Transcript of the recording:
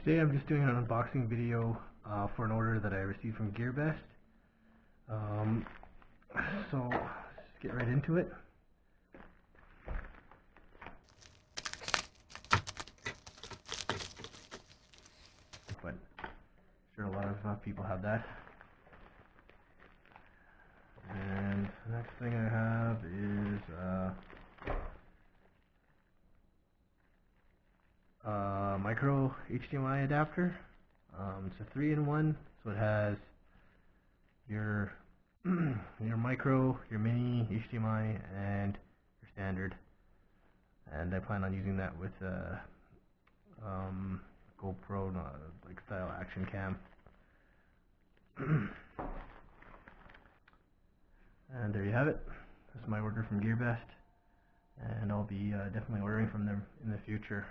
Today I'm just doing an unboxing video for an order that I received from GearBest. So let's get right into it. But I'm sure a lot of people have that. And the next thing I have is micro HDMI adapter. It's a 3-in-1, so it has your your micro, your mini HDMI, and your standard. And I plan on using that with GoPro like style action cam. And there you have it. This is my order from GearBest, and I'll be definitely ordering from them in the future.